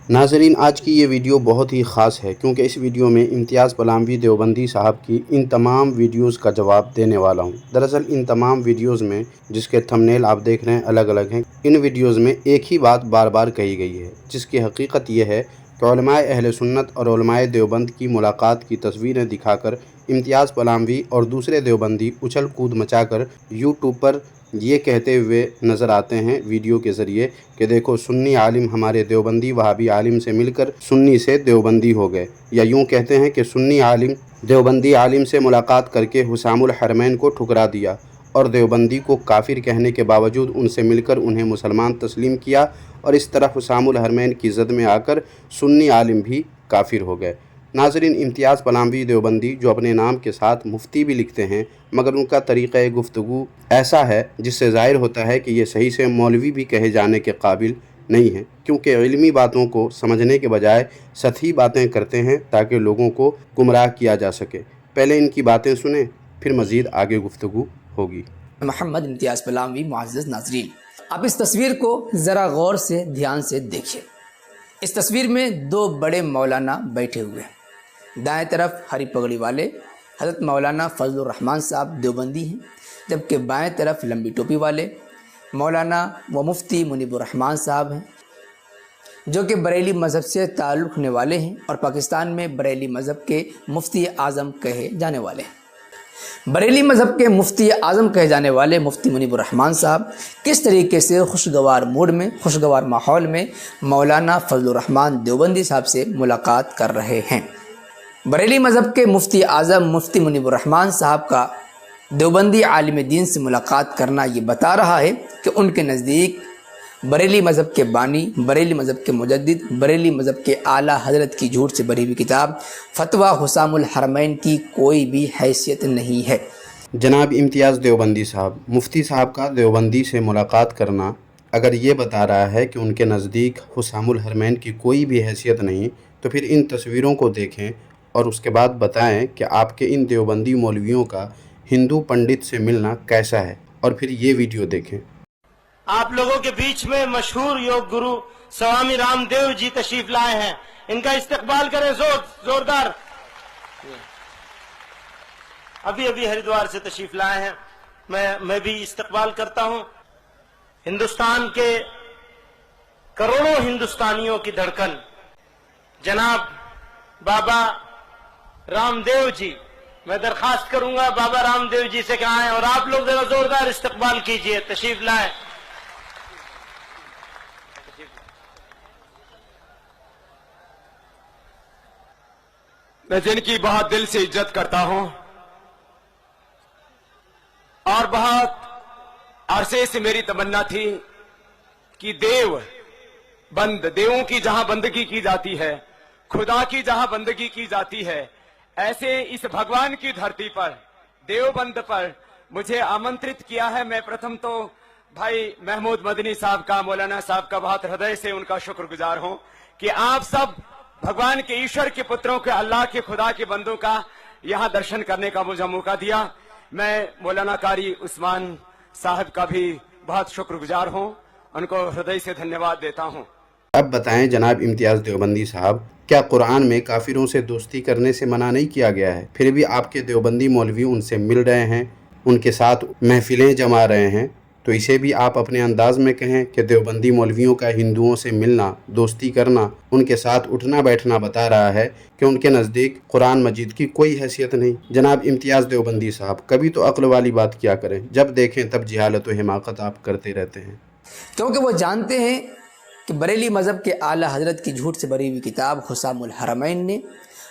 नाज़रीन, आज की ये वीडियो बहुत ही ख़ास है क्योंकि इस वीडियो में इम्तियाज़ पलामवी देवबंदी साहब की इन तमाम वीडियोज़ का जवाब देने वाला हूँ। दरअसल इन तमाम वीडियोज़ में जिसके थंबनेल आप देख रहे हैं अलग अलग हैं। इन वीडियोज़ में एक ही बात बार बार कही गई है, जिसकी हकीकत ये है कि उलमाए अहले सुन्नत और उलमाए देवबंद की मुलाकात की तस्वीरें दिखाकर इम्तियाज़ पलामवी और दूसरे देवबंदी उछल कूद मचाकर यूट्यूब पर ये कहते हुए नज़र आते हैं वीडियो के ज़रिए कि देखो, सुन्नी आलिम हमारे देवबंदी वहाबी आलिम से मिलकर सुन्नी से देवबंदी हो गए, या यूँ कहते हैं कि सुन्नी आलिम देवबंदी आलिम से मुलाकात करके हुसामुल हरमैन को ठुकरा दिया और देवबंदी को काफिर कहने के बावजूद उनसे मिलकर उन्हें मुसलमान तस्लीम किया, और इस तरह हुसामुल हरमैन की ज़द में आकर सुन्नी आलिम भी काफिर हो गए। नाज़रीन, इम्तियाज़ पलामवी देवबंदी जो अपने नाम के साथ मुफ्ती भी लिखते हैं, मगर उनका तरीक़ा गुफ्तगू ऐसा है जिससे ज़ाहिर होता है कि ये सही से मौलवी भी कहे जाने के काबिल नहीं है, क्योंकि इल्मी बातों को समझने के बजाय सतही बातें करते हैं ताकि लोगों को गुमराह किया जा सके। पहले इनकी बातें सुने, फिर मज़ीद आगे गुफ्तगू होगी। मोहम्मद इम्तियाज़ पलामवी। मुअज़्ज़ज़ नाज़रीन, आप इस तस्वीर को ज़रा गौर से ध्यान से देखिए। इस तस्वीर में दो बड़े मौलाना बैठे हुए हैं। दाएं तरफ हरी पगड़ी वाले हज़रत मौलाना फजलुर रहमान साहब देवबंदी हैं, जबकि बाएं तरफ लंबी टोपी वाले मौलाना व मुफ्ती मुनीबुर रहमान साहब हैं, जो कि बरेली मज़हब से ताल्लुक़ रखने वाले हैं और पाकिस्तान में बरेली मज़हब के मुफ्ती आज़म कहे जाने वाले हैं। बरेली मज़हब के मुफ्ती आज़म कहे जाने वाले मुफ्ती मुनीबुर रहमान साहब किस तरीके से खुशगवार मूड में, खुशगवार माहौल में मौलाना फजलुर रहमान देवबंदी साहब से मुलाकात कर रहे हैं। बरेली मज़हब के मुफ्ती आज़म मुफ्ती मुनीबुर रहमान साहब का देवबंदी आलिम दीन से मुलाकात करना ये बता रहा है कि उनके नज़दीक बरेली मज़हब के बानी, बरेली मज़हब के मुजद्दिद, बरेली मज़हब के आला हज़रत की झूठ से भरी हुई किताब फतवा हुसामुल हरमैन की कोई भी हैसियत नहीं है। जनाब इम्तियाज़ देवबंदी साहब, मुफ्ती साहब का देवबंदी से मुलाकात करना अगर ये बता रहा है कि उनके नज़दीक हुसामुल हरमैन की कोई भी हैसियत नहीं, तो फिर इन तस्वीरों को देखें और उसके बाद बताएं कि आपके इन देवबंदी मौलवियों का हिंदू पंडित से मिलना कैसा है, और फिर ये वीडियो देखें। आप लोगों के बीच में मशहूर योग गुरु स्वामी रामदेव जी तशरीफ लाए हैं, इनका इस्तकबाल करें जोरदार। अभी अभी हरिद्वार से तशरीफ लाए हैं, मैं भी इस्तकबाल करता हूं। हिंदुस्तान के करोड़ों हिंदुस्तानियों की धड़कन जनाब बाबा रामदेव जी, मैं दरखास्त करूंगा बाबा रामदेव जी से कहा है, और आप लोग जरा जोरदार इस्तकबाल कीजिए, तशरीफ लाए। मैं जिनकी बहुत दिल से इज्जत करता हूं और बहुत अरसे से मेरी तमन्ना थी कि देवों की जहां बंदगी की जाती है, खुदा की जहां बंदगी की जाती है, ऐसे इस भगवान की धरती पर, देवबंद पर मुझे आमंत्रित किया है। मैं प्रथम तो भाई महमूद मदनी साहब का, मौलाना साहब का बहुत हृदय से उनका शुक्रगुजार हूं कि आप सब भगवान के, ईश्वर के पुत्रों के, अल्लाह के, खुदा के बंदों का यहां दर्शन करने का मुझे मौका दिया। मैं मौलाना कारी उस्मान साहब का भी बहुत शुक्रगुजार हूं, उनको हृदय से धन्यवाद देता हूं। अब बताएं जनाब इम्तियाज़ देवबंदी साहब, क्या कुरान में काफिरों से दोस्ती करने से मना नहीं किया गया है? फिर भी आपके देवबंदी मौलवी उनसे मिल रहे हैं, उनके साथ महफिलें जमा रहे हैं, तो इसे भी आप अपने अंदाज में कहें कि देवबंदी मौलवियों का हिंदुओं से मिलना, दोस्ती करना, उनके साथ उठना बैठना बता रहा है कि उनके नज़दीक कुरान मजीद की कोई हैसियत नहीं। जनाब इम्तियाज़ देवबंदी साहब, कभी तो अक्ल वाली बात किया करें, जब देखें तब जिहालत व हिमाकत आप करते रहते हैं। क्योंकि वो जानते हैं कि बरेली मज़हब के आला हज़रत की झूठ से भरी हुई किताब हुसामुल हरमैन ने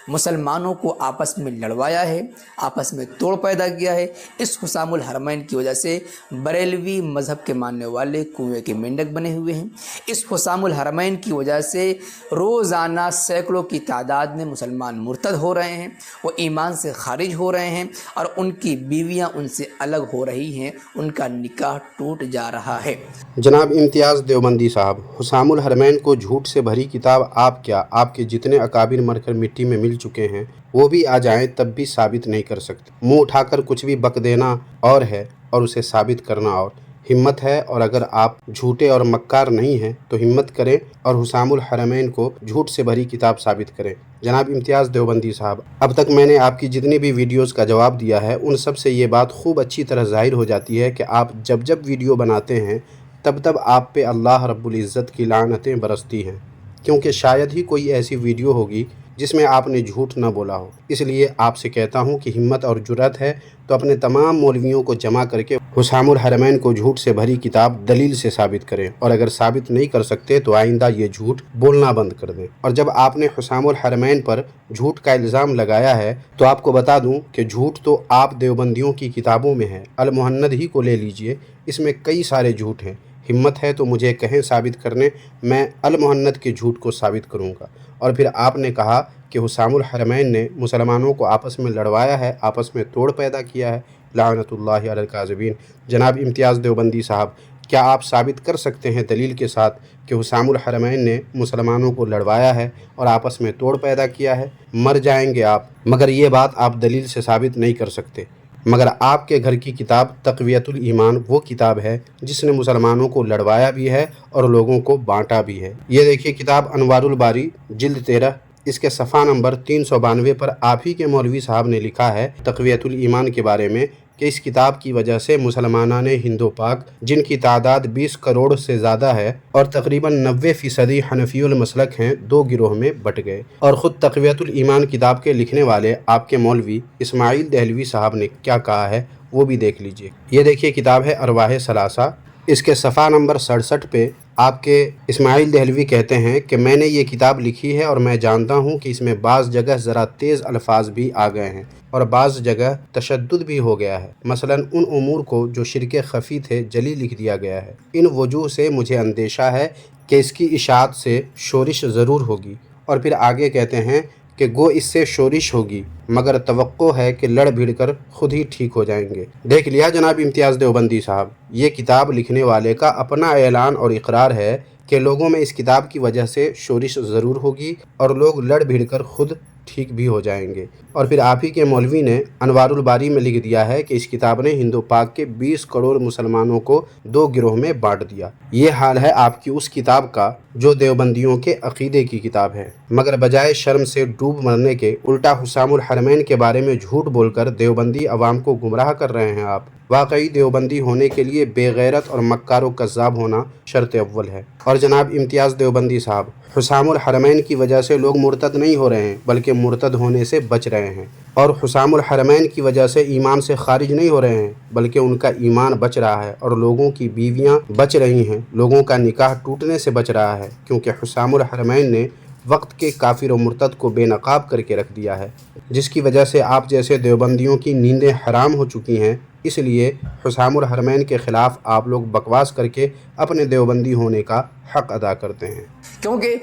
मुसलमानों को आपस में लड़वाया है, आपस में तोड़ पैदा किया है। इस हुसामुल हरमैन की वजह से बरेलवी मज़हब के मानने वाले कुएं के मेंढक बने हुए हैं। इस हुसामुल हरमैन की वजह से रोज़ाना सैकड़ों की तादाद में मुसलमान मुर्तद हो रहे हैं, वो ईमान से खारिज हो रहे हैं और उनकी बीवियां उनसे अलग हो रही हैं, उनका निकाह टूट जा रहा है। जनाब इम्तियाज़ देवबंदी साहब, हुसामुल हरमैन को झूठ से भरी किताब आप क्या, आपके जितने अकाबिर मरकर मिट्टी में मिल चुके हैं वो भी आ जाएं तब भी साबित नहीं कर सकते। मुंह उठाकर कुछ भी बक देना और है और उसे साबित करना और। हिम्मत है और अगर आप झूठे और मक्कार नहीं हैं तो हिम्मत करें और हुसामुल हरमैन को झूठ से भरी किताब साबित करें। जनाब इम्तियाज़ देवबंदी साहब, अब तक मैंने आपकी जितनी भी वीडियोस का जवाब दिया है उन सब से ये बात खूब अच्छी तरह ज़ाहिर हो जाती है कि आप जब जब वीडियो बनाते हैं तब तब आप पे अल्लाह रब्बुल इज़्ज़त की लानतें बरसती हैं, क्योंकि शायद ही कोई ऐसी वीडियो होगी जिसमें आपने झूठ न बोला हो। इसलिए आपसे कहता हूँ कि हिम्मत और जुर्रत है तो अपने तमाम मौलवियों को जमा करके हुसामुल हरमैन को झूठ से भरी किताब दलील से साबित करें, और अगर साबित नहीं कर सकते तो आइंदा ये झूठ बोलना बंद कर दें। और जब आपने हुसामुल हरमैन पर झूठ का इल्ज़ाम लगाया है तो आपको बता दूं कि झूठ तो आप देवबंदियों की किताबों में है। अल मुहन्नद ही को ले लीजिए, इसमें कई सारे झूठ हैं। हिम्मत है तो मुझे कहें साबित करने, मैं अल मुहन्नद के झूठ को साबित करूँगा। और फिर आपने कहा कि हुसामुल हरमैन ने मुसलमानों को आपस में लड़वाया है, आपस में तोड़ पैदा किया है। लानतुल्लाहि अलल काज़िबीन। जनाब इम्तियाज़ देवबंदी साहब, क्या आप साबित कर सकते हैं दलील के साथ कि हुसामुल हरमैन ने मुसलमानों को लड़वाया है और आपस में तोड़ पैदा किया है? मर जाएंगे आप, मगर ये बात आप दलील से साबित नहीं कर सकते। मगर आपके घर की किताब तक़वियतुल ईमान वो किताब है जिसने मुसलमानों को लड़वाया भी है और लोगों को बांटा भी है। ये देखिए किताब अनवारुल बारी जिल्द 13, इसके सफ़ा नंबर 392 पर आप ही के मौलवी साहब ने लिखा है तक़वियतुल ईमान के बारे में कि इस किताब की वजह से मुसलमानान हिंदो पाक, जिनकी तादाद 20 करोड़ से ज़्यादा है और तकरीबन 90% हनफियुल मसलक हैं, 2 गिरोह में बट गए। और ख़ुद तक़वियतुल ईमान किताब के लिखने वाले आपके मौलवी इस्माइल दहलवी साहब ने क्या कहा है वो भी देख लीजिए। ये देखिए किताब है अरवाह सलासा, इसके सफ़ा नंबर 67 पे आपके इस्माइल दहलवी कहते हैं कि मैंने ये किताब लिखी है और मैं जानता हूँ कि इसमें बाज़ जगह ज़रा तेज़ अल्फाज भी आ गए हैं और बाज़ जगह तशद्दुद भी हो गया है। मसलन उन उमूर को जो शिरके ख़फ़ी थे जली लिख दिया गया है। इन वजूह से मुझे अंदेशा है कि इसकी इशाअत से शोरिश ज़रूर होगी। और फिर आगे कहते हैं कि गो इससे शोरिश होगी मगर तवक्को है कि लड़ भिड़ कर खुद ही ठीक हो जाएंगे। देख लिया जनाब इम्तियाज़ देवबंदी साहब, ये किताब लिखने वाले का अपना ऐलान और इकरार है कि लोगों में इस किताब की वजह से शोरिश ज़रूर होगी और लोग लड़ भिड़ कर खुद ठीक भी हो जाएंगे। और फिर आप ही के मौलवी ने अनवारुल बारी में लिख दिया है कि इस किताब ने हिंदू पाक के 20 करोड़ मुसलमानों को 2 गिरोह में बांट दिया। ये हाल है आपकी उस किताब का जो देवबंदियों के अकीदे की किताब है। मगर बजाय शर्म से डूब मरने के उल्टा हुसामुल हरमैन के बारे में झूठ बोलकर देवबंदी अवाम को गुमराह कर रहे हैं आप। वाकई देवबंदी होने के लिए बेगैरत और मक्कार व कज़्ज़ाब होना शर्त अव्वल है। और जनाब इम्तियाज़ देवबंदी साहब, हुसामुल हरमैन की वजह से लोग मुर्तद नहीं हो रहे हैं बल्कि मुर्तद होने से बच रहे हैं। और हुसामुल हरमैन की वजह से ईमान से खारिज नहीं हो रहे हैं बल्कि उनका ईमान बच रहा है और लोगों की बीवियां बच रही हैं, लोगों का निकाह टूटने से बच रहा है, क्योंकि हुसामुल हरमैन ने वक्त के काफिर और मुर्तद को बेनकाब करके रख दिया है, जिसकी वजह से आप जैसे देवबंदियों की नींदें हराम हो चुकी हैं। इसलिए हुसामुल हरमैन के ख़िलाफ़ आप लोग बकवास करके अपने देवबंदी होने का हक़ अदा करते हैं। क्योंकि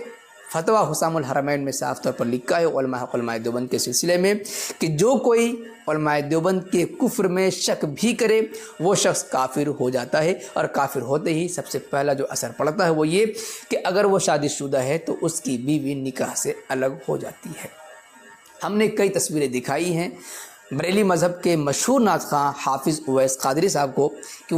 फतवा हुसामुल हरमैन में साफ तौर पर लिखा है उलमाए देवबंद के सिलसिले में कि जो कोई उलमाए देवबंद के कुफ्र में शक भी करे वो शख्स काफिर हो जाता है। और काफिर होते ही सबसे पहला जो असर पड़ता है वो ये कि अगर वो शादीशुदा है तो उसकी बीवी निकाह से अलग हो जाती है। हमने कई तस्वीरें दिखाई हैं बरेली मज़हब के मशहूर नात ख़ां हाफिज़ उवैस क़ादरी साहब को कि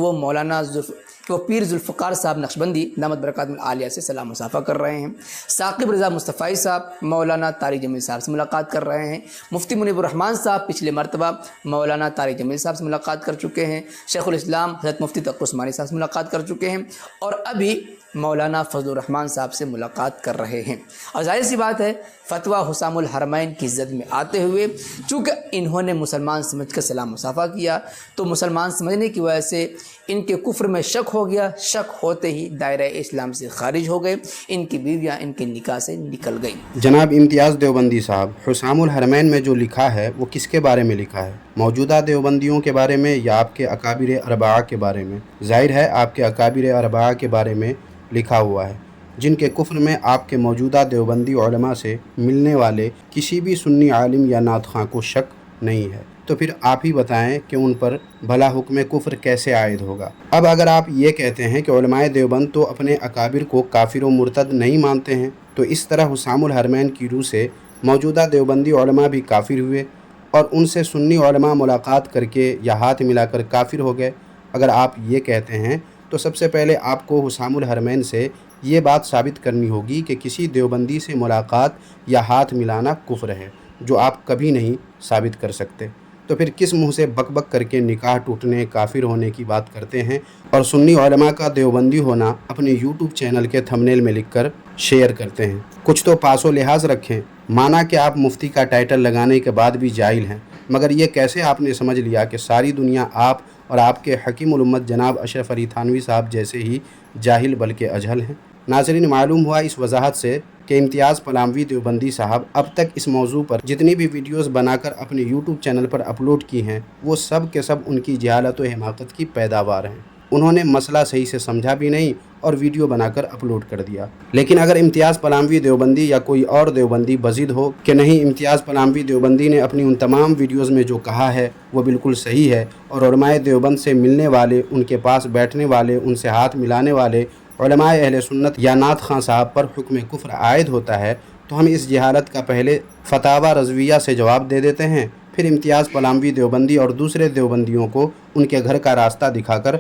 वो पीर जुल्फ़कार साहब नक्शबंदी दामत बरकातुहुल आलिया से सलाम मुसाफ़ा कर रहे हैं। साकिब रज़ा मुस्तफ़ाई साहब मौलाना तारिक जमील साहब से मुलाकात कर रहे हैं। मुफ्ती मुनीबुर रहमान साहब पिछले मरतबा मौलाना तारिक जमील साहब से मुलाकात कर चुके हैं। शेखुल इस्लाम हज़रत मुफ्ती तक़ी उस्मानी साहब से मुलाकात कर चुके हैं और अभी मौलाना फजलुर रहमान साहब से मुलाकात कर रहे हैं। और जाहिर सी बात है फतवा हुसामुल हरमैन की इज़्ज़त में आते हुए चूँकि इन्होंने मुसलमान समझ कर सलाम मुसाफ़ा किया तो मुसलमान समझने की वजह से इनके कुफ्र में शक हो गया। शक होते ही दायरा इस्लाम से खारिज हो गए, इनकी बीवियाँ इनके निकाह से निकल गई। जनाब इम्तियाज़ देवबंदी साहब, हुसामुल हरमैन में जो लिखा है वो किसके बारे में लिखा है? मौजूदा देवबंदियों के बारे में या आपके अकाबिर अरबा के बारे में? ज़ाहिर है आपके अकाबिर अरबा के बारे में लिखा हुआ है, जिनके कुफ्र में आपके मौजूदा देवबंदी उलमा से मिलने वाले किसी भी सुन्नी आलिम या नात ख़ां को शक नहीं है। तो फिर आप ही बताएं कि उन पर भला हुक्म कुफ्र कैसे आयद होगा? अब अगर आप ये कहते हैं कि उलमाए देवबंद तो अपने अकाबिर को काफिर व मुर्तद नहीं मानते हैं, तो इस तरह हुसामुल हरमैन की रूह से मौजूदा देवबंदी उलमा भी काफिर हुए और उनसे सुन्नी उलमा मुलाकात करके या हाथ मिलाकर काफिर हो गए। अगर आप ये कहते हैं تو سب سے پہلے آپ کو حسام الحرمین سے یہ بات ثابت کرنی ہوگی کہ کسی دیوبندی سے ملاقات یا ہاتھ ملانا کفر ہے، جو آپ کبھی نہیں ثابت کر سکتے۔ تو پھر کس منہ سے بک بک کر کے نکاح ٹوٹنے، کافر ہونے کی بات کرتے ہیں اور سنی علماء کا دیوبندی ہونا اپنے یوٹیوب چینل کے تھمبنیل میں لکھ کر شیئر کرتے ہیں؟ کچھ تو پاس و لحاظ رکھیں۔ مانا کہ آپ مفتی کا ٹائٹل لگانے کے بعد بھی جاہل ہیں، مگر یہ کیسے آپ نے سمجھ لیا کہ ساری دنیا آپ اور آپ کے حکیم الامت جناب اشرف علی تھانوی صاحب جیسے ہی جاہل بلکہ اجہل ہیں؟ ناظرین، معلوم ہوا اس وضاحت سے کہ امتیاز پلاموی دیوبندی صاحب اب تک اس موضوع پر جتنی بھی ویڈیوز بنا کر اپنے یوٹیوب چینل پر اپلوڈ کی ہیں وہ سب کے سب ان کی جہالت و حماقت کی پیداوار ہیں۔ انہوں نے مسئلہ صحیح سے سمجھا بھی نہیں اور ویڈیو بنا کر اپلوڈ کر دیا۔ لیکن اگر امتیاز پلاموی دیوبندی یا کوئی اور دیوبندی بزد ہو کہ نہیں، امتیاز پلاموی دیوبندی نے اپنی ان تمام ویڈیوز میں جو کہا ہے وہ بالکل صحیح ہے اور علماء دیوبند سے ملنے والے، ان کے پاس بیٹھنے والے، ان سے ہاتھ ملانے والے علماء اہل سنت یا نعت خان صاحب پر حکم کفر عائد ہوتا ہے، تو ہم اس جہالت کا پہلے فتاوی رضویہ سے جواب دے دیتے ہیں، پھر امتیاز پلاموی دیوبندی اور دوسرے دیوبندیوں کو ان کے گھر کا راستہ دکھا کر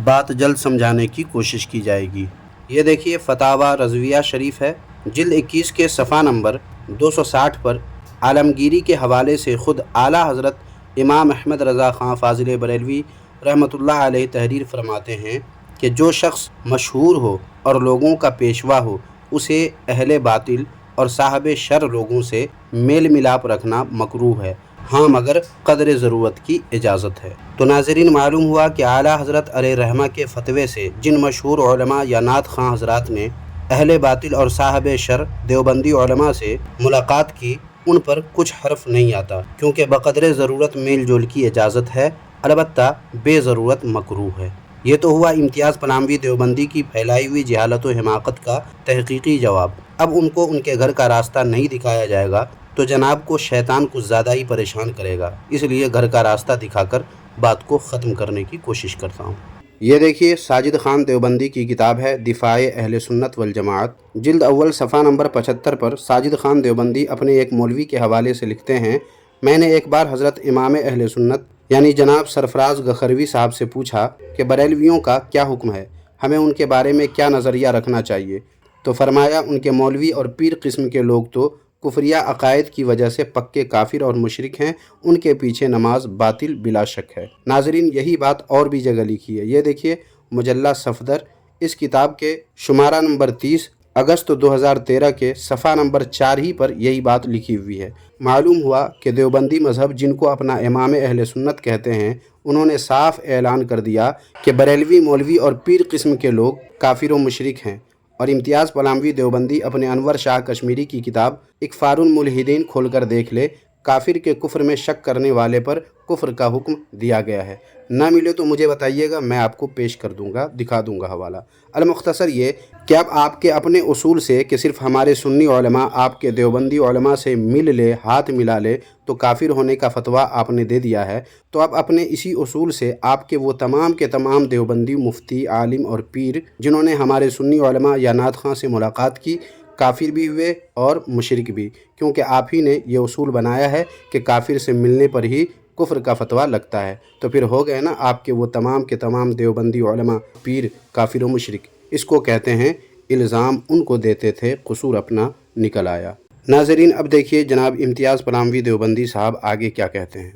بات جلد سمجھانے کی کوشش کی جائے گی۔ یہ دیکھیے فتاوی رضویہ شریف ہے، جلد 21 کے صفحہ نمبر 260 پر عالمگیری کے حوالے سے خود اعلیٰ حضرت امام احمد رضا خان فاضل بریلوی رحمۃ اللہ علیہ تحریر فرماتے ہیں کہ جو شخص مشہور ہو اور لوگوں کا پیشوا ہو، اسے اہل باطل اور صاحب شر لوگوں سے میل ملاپ رکھنا مکروہ ہے، ہاں مگر قدر ضرورت کی اجازت ہے۔ تو ناظرین، معلوم ہوا کہ اعلیٰ حضرت علیہ رحمہ کے فتوے سے جن مشہور علماء یا نعت خواں حضرات نے اہل باطل اور صاحب شر دیوبندی علماء سے ملاقات کی، ان پر کچھ حرف نہیں آتا، کیونکہ بقدر ضرورت میل جول کی اجازت ہے، البتہ بے ضرورت مکروہ ہے۔ یہ تو ہوا امتیاز پلاموی دیوبندی کی پھیلائی ہوئی جہالت و حماقت کا تحقیقی جواب۔ اب ان کو ان کے گھر کا راستہ نہیں دکھایا جائے گا تو جناب کو شیطان کچھ زیادہ ہی پریشان کرے گا، اس لیے گھر کا راستہ دکھا کر بات کو ختم کرنے کی کوشش کرتا ہوں۔ یہ دیکھیے ساجد خان دیوبندی کی کتاب ہے دفاع اہل سنت والجماعت، جلد اول صفحہ نمبر 75 پر ساجد خان دیوبندی اپنے ایک مولوی کے حوالے سے لکھتے ہیں، میں نے ایک بار حضرت امام اہل سنت یعنی جناب سرفراز گخروی صاحب سے پوچھا کہ بریلویوں کا کیا حکم ہے، ہمیں ان کے بارے میں کیا نظریہ رکھنا چاہیے؟ تو فرمایا ان کے مولوی اور پیر قسم کے لوگ تو کفریہ عقائد کی وجہ سے پکے کافر اور مشرک ہیں، ان کے پیچھے نماز باطل بلا شک ہے۔ ناظرین، یہی بات اور بھی جگہ لکھی ہے، یہ دیکھیے مجلہ صفدر، اس کتاب کے شمارہ نمبر 30 اگست 2013 کے صفحہ نمبر 4 ہی پر یہی بات لکھی ہوئی ہے۔ معلوم ہوا کہ دیوبندی مذہب جن کو اپنا امام اہل سنت کہتے ہیں، انہوں نے صاف اعلان کر دیا کہ بریلوی مولوی اور پیر قسم کے لوگ کافر و مشرک ہیں، اور امتیاز پلاموی دیوبندی اپنے انور شاہ کشمیری کی کتاب اکفار الملحدین کھول کر دیکھ لے، کافر کے کفر میں شک کرنے والے پر کفر کا حکم دیا گیا ہے۔ نہ ملے تو مجھے بتائیے گا، میں آپ کو پیش کر دوں گا، دکھا دوں گا حوالہ۔ المختصر یہ کہ اب آپ کے اپنے اصول سے کہ صرف ہمارے سنی علماء آپ کے دیوبندی علماء سے مل لے، ہاتھ ملا لے تو کافر ہونے کا فتویٰ آپ نے دے دیا ہے، تو اب اپنے اسی اصول سے آپ کے وہ تمام کے تمام دیوبندی مفتی، عالم اور پیر جنہوں نے ہمارے سنی علماء یا نعت خواں سے ملاقات کی، کافر بھی ہوئے اور مشرک بھی، کیونکہ آپ ہی نے یہ اصول بنایا ہے کہ کافر سے ملنے پر ہی کفر کا فتویٰ لگتا ہے، تو پھر ہو گئے نا آپ کے وہ تمام کے تمام دیوبندی علماء پیر کافر و مشرک۔ اس کو کہتے ہیں الزام ان کو دیتے تھے، قصور اپنا نکل آیا۔ ناظرین، اب دیکھیے جناب امتیاز پلاموی دیوبندی صاحب آگے کیا کہتے ہیں۔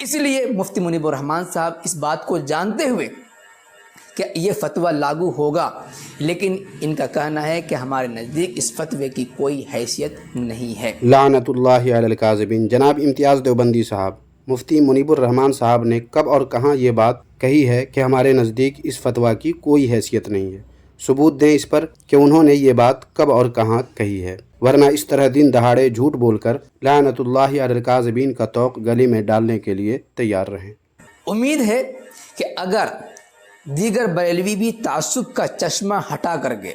اس لیے مفتی منیب الرحمان صاحب اس بات کو جانتے ہوئے کہ یہ فتویٰ لاگو ہوگا، لیکن ان کا کہنا ہے کہ ہمارے نزدیک اس فتوے کی کوئی حیثیت نہیں ہے۔ لعنت اللہ علی الکاذبین۔ جناب امتیاز دیوبندی صاحب، مفتی منیب الرحمان صاحب نے کب اور کہاں یہ بات کہی ہے کہ ہمارے نزدیک اس فتویٰ کی کوئی حیثیت نہیں ہے؟ ثبوت دیں اس پر کہ انہوں نے یہ بات کب اور کہاں کہی ہے، ورنہ اس طرح دن دہاڑے جھوٹ بول کر لعنت اللہ علی الکاذبین کا توق گلے میں ڈالنے کے لیے تیار رہیں۔ امید ہے کہ اگر دیگر بریلوی بھی تعصب کا چشمہ ہٹا کر گئے،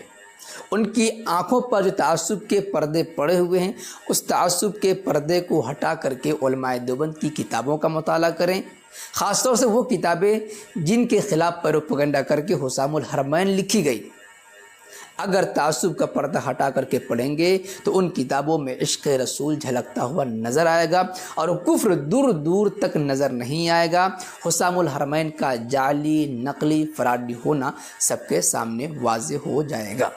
ان کی آنکھوں پر جو تعصب کے پردے پڑے ہوئے ہیں، اس تعصب کے پردے کو ہٹا کر کے علماء دیوبند کی کتابوں کا مطالعہ کریں، خاص طور سے وہ کتابیں جن کے خلاف پروپیگنڈا کر کے حسام الحرمین لکھی گئی۔ اگر تعصب کا پردہ ہٹا کر کے پڑھیں گے تو ان کتابوں میں عشق رسول جھلکتا ہوا نظر آئے گا اور کفر دور دور تک نظر نہیں آئے گا۔ حسام الحرمین کا جعلی، نقلی، فراڈی ہونا سب کے سامنے واضح ہو جائے گا۔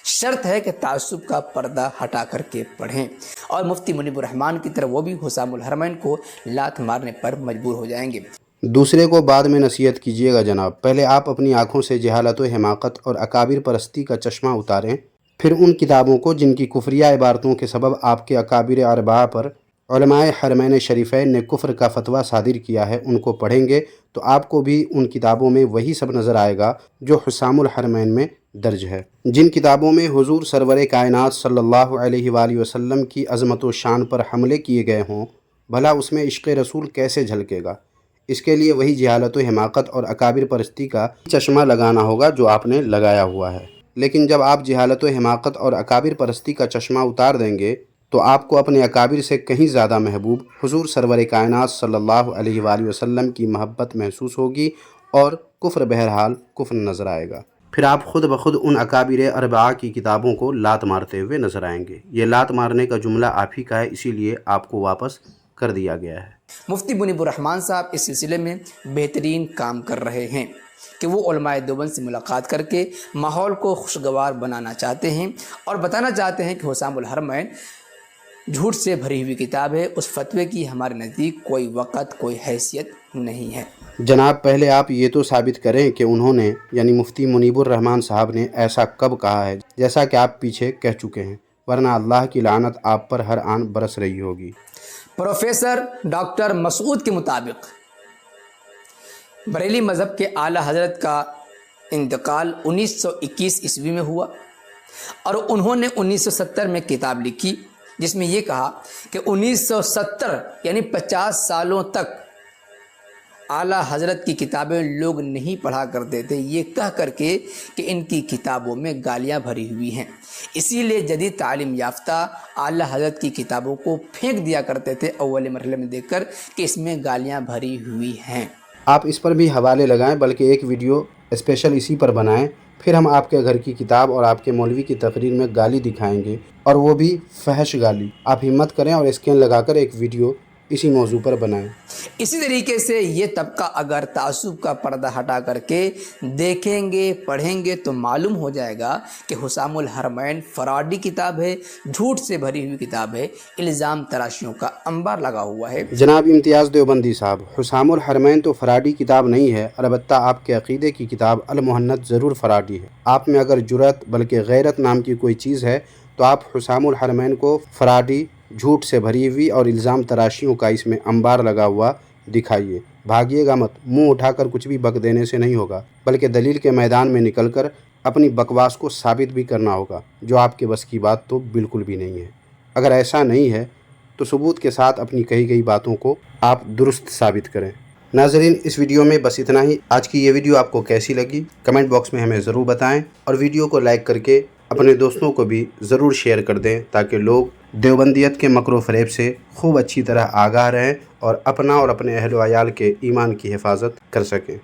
شرط ہے کہ تعصب کا پردہ ہٹا کر کے پڑھیں، اور مفتی منیب الرحمان کی طرح وہ بھی حسام الحرمین کو لات مارنے پر مجبور ہو جائیں گے۔ دوسرے کو بعد میں نصیحت کیجیے گا جناب، پہلے آپ اپنی آنکھوں سے جہالت و حماقت اور اکابر پرستی کا چشمہ اتاریں، پھر ان کتابوں کو جن کی کفریہ عبارتوں کے سبب آپ کے اکابر اربعہ پر علماء حرمین شریفین نے کفر کا فتویٰ صادر کیا ہے ان کو پڑھیں گے تو آپ کو بھی ان کتابوں میں وہی سب نظر آئے گا جو حسام الحرمین میں درج ہے۔ جن کتابوں میں حضور سرور کائنات صلی اللہ علیہ وآلہ وسلم کی عظمت و شان پر حملے کیے گئے ہوں، بھلا اس میں عشق رسول کیسے جھلکے گا؟ اس کے لیے وہی جہالت و حماقت اور اکابر پرستی کا چشمہ لگانا ہوگا جو آپ نے لگایا ہوا ہے۔ لیکن جب آپ جہالت و حماقت اور اکابر پرستی کا چشمہ اتار دیں گے تو آپ کو اپنے اکابر سے کہیں زیادہ محبوب حضور سرور کائنات صلی اللہ علیہ وآلہ وسلم کی محبت محسوس ہوگی اور کفر بہرحال کفر نظر آئے گا۔ پھر آپ خود بخود ان اکابر اربعہ کی کتابوں کو لات مارتے ہوئے نظر آئیں گے۔ یہ لات مارنے کا جملہ آپ ہی کا ہے، اسی لیے آپ کو واپس کر دیا گیا ہے۔ مفتی منیب الرحمان صاحب اس سلسلے میں بہترین کام کر رہے ہیں کہ وہ علماء دیوبند سے ملاقات کر کے ماحول کو خوشگوار بنانا چاہتے ہیں اور بتانا چاہتے ہیں کہ حسام الحرمین جھوٹ سے بھری ہوئی کتاب ہے، اس فتوے کی ہمارے نزدیک کوئی وقت، کوئی حیثیت نہیں ہے۔ جناب پہلے آپ یہ تو ثابت کریں کہ انہوں نے یعنی مفتی منیب الرحمان صاحب نے ایسا کب کہا ہے جیسا کہ آپ پیچھے کہہ چکے ہیں، ورنہ اللہ کی لعنت آپ پر ہر آن برس رہی ہوگی۔ پروفیسر ڈاکٹر مسعود کے مطابق بریلی مذہب کے اعلیٰ حضرت کا انتقال 1921 عیسوی میں ہوا اور انہوں نے 1970 میں کتاب لکھی جس میں یہ کہا کہ 1970 یعنی 50 سالوں تک اعلیٰ حضرت کی کتابیں لوگ نہیں پڑھا کرتے تھے، یہ کہہ کر کے کہ ان کی کتابوں میں گالیاں بھری ہوئی ہیں، اسی لیے جدید تعلیم یافتہ اعلیٰ حضرت کی کتابوں کو پھینک دیا کرتے تھے اول مرحلے میں دیکھ کر کہ اس میں گالیاں بھری ہوئی ہیں۔ آپ اس پر بھی حوالے لگائیں، بلکہ ایک ویڈیو اسپیشل اسی پر بنائیں، پھر ہم آپ کے گھر کی کتاب اور آپ کے مولوی کی تقریر میں گالی دکھائیں گے، اور وہ بھی فحش گالی۔ آپ ہمت کریں اور اسکین لگا کر ایک ویڈیو اسی موضوع پر بنائیں۔ اسی طریقے سے یہ طبقہ اگر تعصب کا پردہ ہٹا کر کے دیکھیں گے، پڑھیں گے تو معلوم ہو جائے گا کہ حسام الحرمین فراڈی کتاب ہے، جھوٹ سے بھری ہوئی کتاب ہے، الزام تراشیوں کا انبار لگا ہوا ہے۔ جناب امتیاز دیوبندی صاحب، حسام الحرمین تو فراڈی کتاب نہیں ہے، البتہ آپ کے عقیدے کی کتاب المحنت ضرور فراڈی ہے۔ آپ میں اگر جرأت بلکہ غیرت نام کی کوئی چیز ہے تو آپ حسام الحرمین کو فراڈی، جھوٹ سے بھری ہوئی اور الزام تراشیوں کا اس میں انبار لگا ہوا دکھائیے۔ بھاگیے گا مت، منہ اٹھا کر کچھ بھی بک دینے سے نہیں ہوگا، بلکہ دلیل کے میدان میں نکل کر اپنی بکواس کو ثابت بھی کرنا ہوگا، جو آپ کے بس کی بات تو بالکل بھی نہیں ہے۔ اگر ایسا نہیں ہے تو ثبوت کے ساتھ اپنی کہی گئی باتوں کو آپ درست ثابت کریں۔ ناظرین، اس ویڈیو میں بس اتنا ہی۔ آج کی یہ ویڈیو آپ کو کیسی لگی کمنٹ باکس میں ہمیں ضرور بتائیں، اور ویڈیو کو لائک کر کے اپنے دوستوں کو بھی ضرور شیئر کر دیں تاکہ لوگ دیوبندیت کے مکر و فریب سے خوب اچھی طرح آگاہ رہیں اور اپنا اور اپنے اہل و عیال کے ایمان کی حفاظت کر سکیں۔